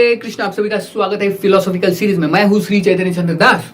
हरे कृष्ण, आप सभी का स्वागत है फिलोसॉफिकल सीरीज में। मैं हूं श्री चैतन्य चंद्र दास।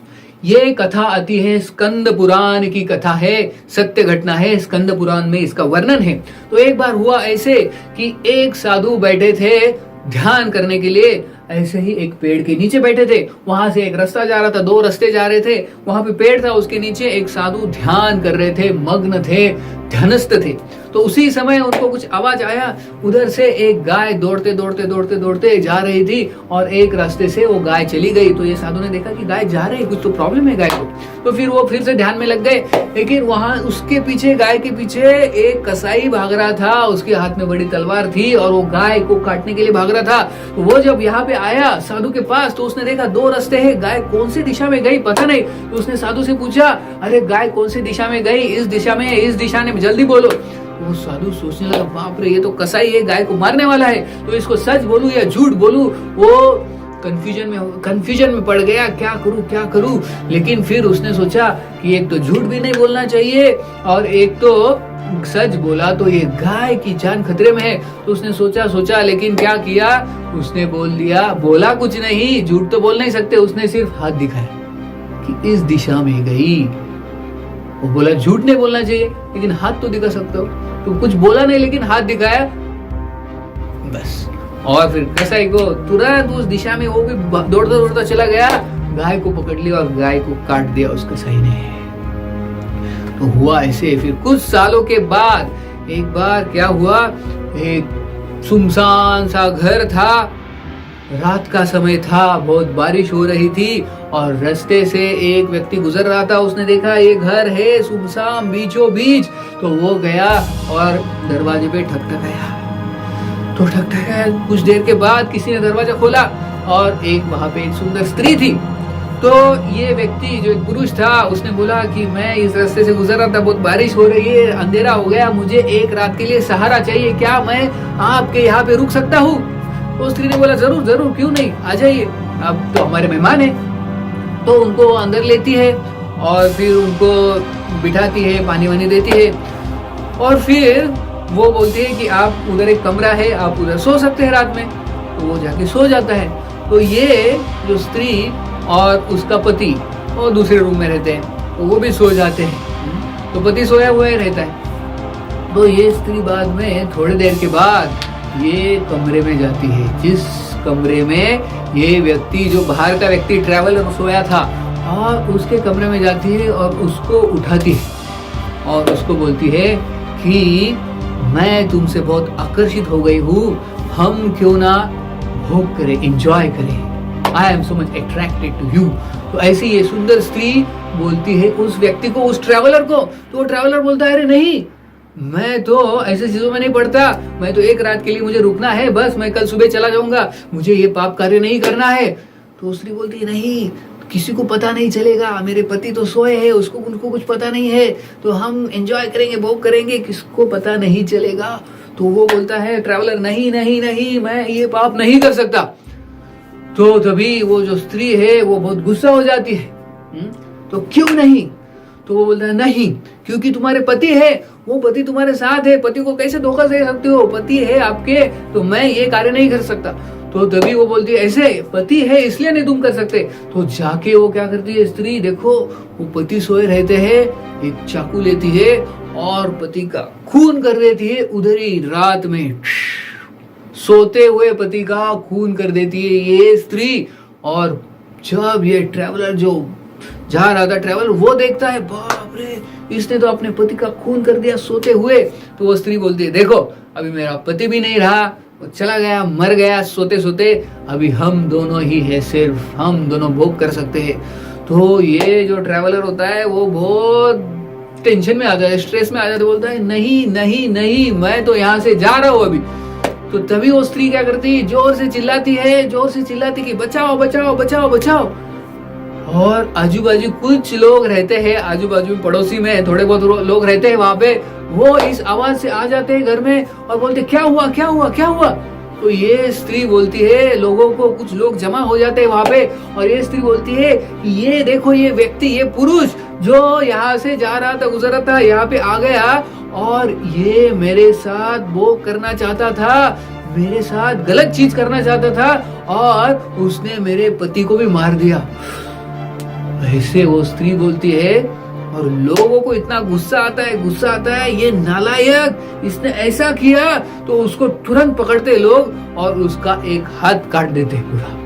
ये कथा आती है स्कंद पुराण की कथा है, सत्य घटना है। स्कंद पुराण में इसका वर्णन है। तो एक बार हुआ ऐसे कि एक साधु बैठे थे ध्यान करने के लिए। ऐसे ही एक पेड़ के नीचे बैठे थे। वहां से एक रास्ता जा रहा था, दो रास्ते जा रहे थे। वहां पे पेड़ था, उसके नीचे एक साधु ध्यान कर रहे थे, मग्न थे, ध्यानस्थ थे। तो उसी समय उनको कुछ आवाज आया। उधर से एक गाय दौड़ते दौड़ते दौड़ते दौड़ते जा रही थी और एक रास्ते से वो गाय चली गई। तो ये साधु ने देखा कि गाय जा रही है, कुछ तो प्रॉब्लम है गाय को। तो फिर वो फिर से ध्यान में लग गए। लेकिन वहां उसके पीछे, गाय के पीछे एक कसाई भाग रहा था। उसके हाथ में बड़ी तलवार थी और वो गाय को काटने के लिए भाग रहा था। तो वो जब यहाँ पे आया साधु के पास, तो उसने देखा दो रास्ते हैं, गाय कौन सी दिशा में गई पता नहीं। तो उसने साधु से पूछा, अरे गाय कौन सी दिशा में गई? इस दिशा में, इस दिशा में, जल्दी बोलो। वो साधु सोचने लगा, बाप रे, ये तो कसाई है, गाय को मारने वाला है। तो इसको सच बोलूं या झूठ बोलूं? वो कंफ्यूजन में पड़ गया, क्या करूं। लेकिन फिर उसने सोचा कि एक तो झूठ भी नहीं बोलना चाहिए और एक तो सच बोला तो ये गाय की जान खतरे में है। तो उसने सोचा, लेकिन क्या किया, उसने बोल दिया। बोला कुछ नहीं, झूठ तो बोल नहीं सकते। उसने सिर्फ हाथ दिखाया कि इस दिशा में गई। वो बोला झूठ नहीं बोलना चाहिए, लेकिन हाथ तो दिखा सकते हो। तो कुछ बोला नहीं, लेकिन हाथ दिखाया बस। और फिर कसाई को तुरंत उस दिशा में वो भी दौड़ता दौड़ता चला गया, गाय को पकड़ लिया और गाय को काट दिया उस कसाई ने। तो हुआ ऐसे। फिर कुछ सालों के बाद एक बार क्या हुआ, एक सुनसान सा घर था, रात का समय था, बहुत बारिश हो रही थी और रास्ते से एक व्यक्ति गुजर रहा था। उसने देखा ये घर है सुनसान बीचों बीच। तो वो गया और दरवाजे पे ठकठकाया। तो ठकठकाया, कुछ देर के बाद किसी ने दरवाजा खोला और एक वहां पे एक सुंदर स्त्री थी। तो ये व्यक्ति जो एक पुरुष था, उसने बोला कि मैं इस रास्ते से गुजर रहा था, बहुत बारिश हो रही है, अंधेरा हो गया, मुझे एक रात के लिए सहारा चाहिए, क्या मैं आपके यहाँ पे रुक सकता हूँ? तो स्त्री ने बोला जरूर जरूर, क्यों नहीं, आ जाइए, अब तो हमारे मेहमान हैं। तो उनको अंदर लेती है और फिर उनको बिठाती है, पानी वानी देती है और फिर वो बोलती है कि आप उधर एक कमरा है, आप उधर सो सकते हैं रात में। तो वो जाके सो जाता है। तो ये जो स्त्री और उसका पति वो दूसरे रूम में रहते हैं, तो वो भी सो जाते हैं। तो पति सोया हुआ ही रहता है। तो ये स्त्री बाद में थोड़ी देर के बाद ये कमरे में जाती है, जिस कमरे में ये व्यक्ति, जो बाहर का व्यक्ति ट्रैवलर सोया था, और उसके कमरे में जाती है और उसको उठाती है और उसको बोलती है कि मैं तुमसे बहुत आकर्षित हो गई हूँ, हम क्यों ना भोग करें, एंजॉय करें, I am so much attracted to you. तो ऐसी ये सुंदर स्त्री बोलती है उस व्यक्ति को, उस ट्रैवलर को। तो वो ट्रैवलर बोलता है, अरे नहीं, मैं तो ऐसे चीजों में नहीं पड़ता, मैं तो एक रात के लिए मुझे रुकना है, बस मैं कल सुबह चला जाऊंगा, मुझे ये पाप कार्य नहीं करना है। तो स्त्री बोलती है, नहीं, किसी को पता नहीं चलेगा, मेरे पति तो सोए हैं, उनको कुछ पता नहीं है, तो हम एंजॉय करेंगे, भोग करेंगे, किसको पता नहीं चलेगा। तो वो बोलता है ट्रैवलर, नहीं नहीं नहीं, मैं ये पाप नहीं कर सकता। तो तभी वो जो स्त्री है वो बहुत गुस्सा हो जाती है। तो क्यों नहीं? तो वो बोलता है, नहीं, क्योंकि तुम्हारे पति है, वो पति तुम्हारे साथ है, पति को कैसे धोखा दे सकते हो, पति है आपके, तो मैं ये कार्य नहीं कर सकता। तो तभी वो बोलती है, ऐसे पति है इसलिए नहीं तुम कर सकते। तो जाके वो क्या करती है स्त्री, देखो वो पति सोए रहते हैं, एक चाकू लेती है और पति का खून कर देती है उधर ही रात में। सोते हुए पति का खून कर देती है ये स्त्री। और जब ये ट्रैवलर जो जा रहा था, ट्रैवलर वो देखता है, बाप रे, इसने तो अपने पति का खून कर दिया सोते हुए। तो वो स्त्री बोलती है, देखो अभी मेरा पति भी नहीं रहा, वो चला गया, मर गया सोते सोते, अभी हम दोनों ही है, सिर्फ हम दोनों भोग कर सकते हैं। तो ये जो ट्रैवलर होता है वो बहुत टेंशन में आ जाता है, स्ट्रेस में आ जाता है, बोलता है, नहीं नहीं नहीं, मैं तो यहाँ से जा रहा हूँ अभी। तो तभी वो स्त्री क्या करती है, जोर से चिल्लाती कि बचाओ बचाओ बचाओ बचाओ। और आजू बाजू कुछ लोग रहते हैं, आजू बाजू पड़ोसी में थोड़े बहुत लोग रहते हैं वहां पे, वो इस आवाज से आ जाते हैं घर में और बोलते, क्या हुआ क्या हुआ क्या हुआ? तो ये स्त्री बोलती है, लोगों को, कुछ लोग जमा हो जाते हैं वहां पे और ये स्त्री बोलती है, ये देखो ये व्यक्ति, ये पुरुष जो यहाँ से जा रहा था, गुजर रहा था, यहाँ पे आ गया और ये मेरे साथ वो करना चाहता था, मेरे साथ गलत चीज करना चाहता था और उसने मेरे पति को भी मार दिया। ऐसे वो स्त्री बोलती है और लोगों को इतना गुस्सा आता है, ये नालायक, इसने ऐसा किया। तो उसको तुरंत पकड़ते लोग और उसका एक हाथ काट देते पूरा,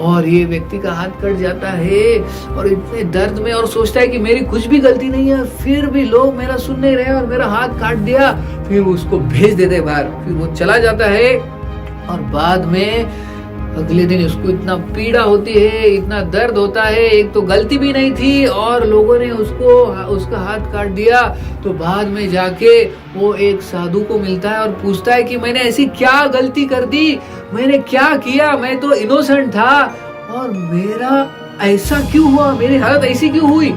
और ये व्यक्ति का हाथ कट जाता है और इतने दर्द में, और सोचता है कि मेरी कुछ भी गलती नहीं है, फिर भी लोग मेरा सुन नहीं रहे और मेरा हाथ काट दिया। फिर उसको भेज देते बाहर, फिर वो चला जाता है और बाद में अगले दिन उसको इतना पीड़ा होती है, इतना दर्द होता है। एक तो गलती भी नहीं थी और लोगों ने उसका हाथ काट दिया। तो बाद में जाके वो एक साधु को मिलता है और पूछता है कि मैंने ऐसी क्या गलती कर दी, मैंने क्या किया, मैं तो इनोसेंट था और मेरा ऐसा क्यों हुआ, मेरी हालत ऐसी क्यों हुई।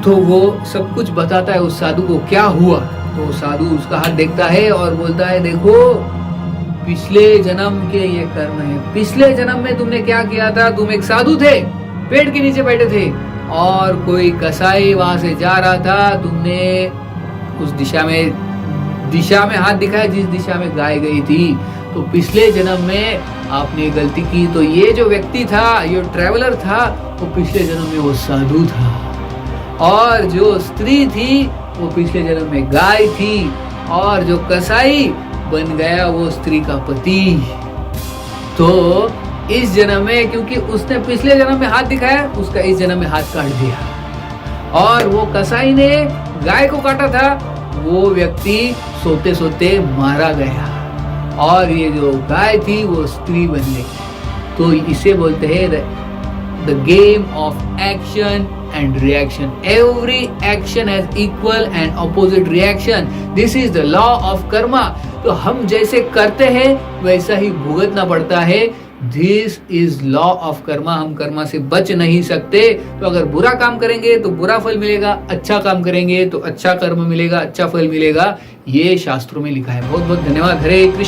तो वो सब कुछ बताता है उस साधु को क्या हुआ। तो साधु उसका हाथ देखता है और बोलता है, देखो पिछले जन्म के ये कर्म है, पिछले जन्म में तुमने क्या किया था, तुम एक साधु थे, पेड़ के नीचे बैठे थे और कोई कसाई वहां से जा रहा था, तुमने उस दिशा में हाथ दिखाया जिस दिशा में गाय गई थी। तो पिछले जन्म में आपने गलती की। तो ये जो व्यक्ति था, ये ट्रैवलर था, वो पिछले जन्म में वो साधु था, और जो स्त्री थी वो पिछले जन्म में गाय थी, और जो कसाई बन गया वो स्त्री का पति। तो इस जन्म में क्योंकि उसने पिछले जन्म में हाथ दिखाया, उसका इस जन्म में हाथ काट दिया, और वो कसाई ने गाय को काटा था, वो व्यक्ति सोते सोते मारा गया, और ये जो गाय थी वो स्त्री बन गई। तो इसे बोलते हैं the game of action and reaction. Every action has equal and opposite reaction. This is the law of karma. तो हम जैसे करते हैं वैसा ही भुगतना पड़ता है। This is law of karma. हम कर्मा से बच नहीं सकते। तो अगर बुरा काम करेंगे तो बुरा फल मिलेगा, अच्छा काम करेंगे तो अच्छा कर्म मिलेगा, अच्छा फल मिलेगा। ये शास्त्रों में लिखा है। बहुत बहुत धन्यवाद। हरे कृष्ण।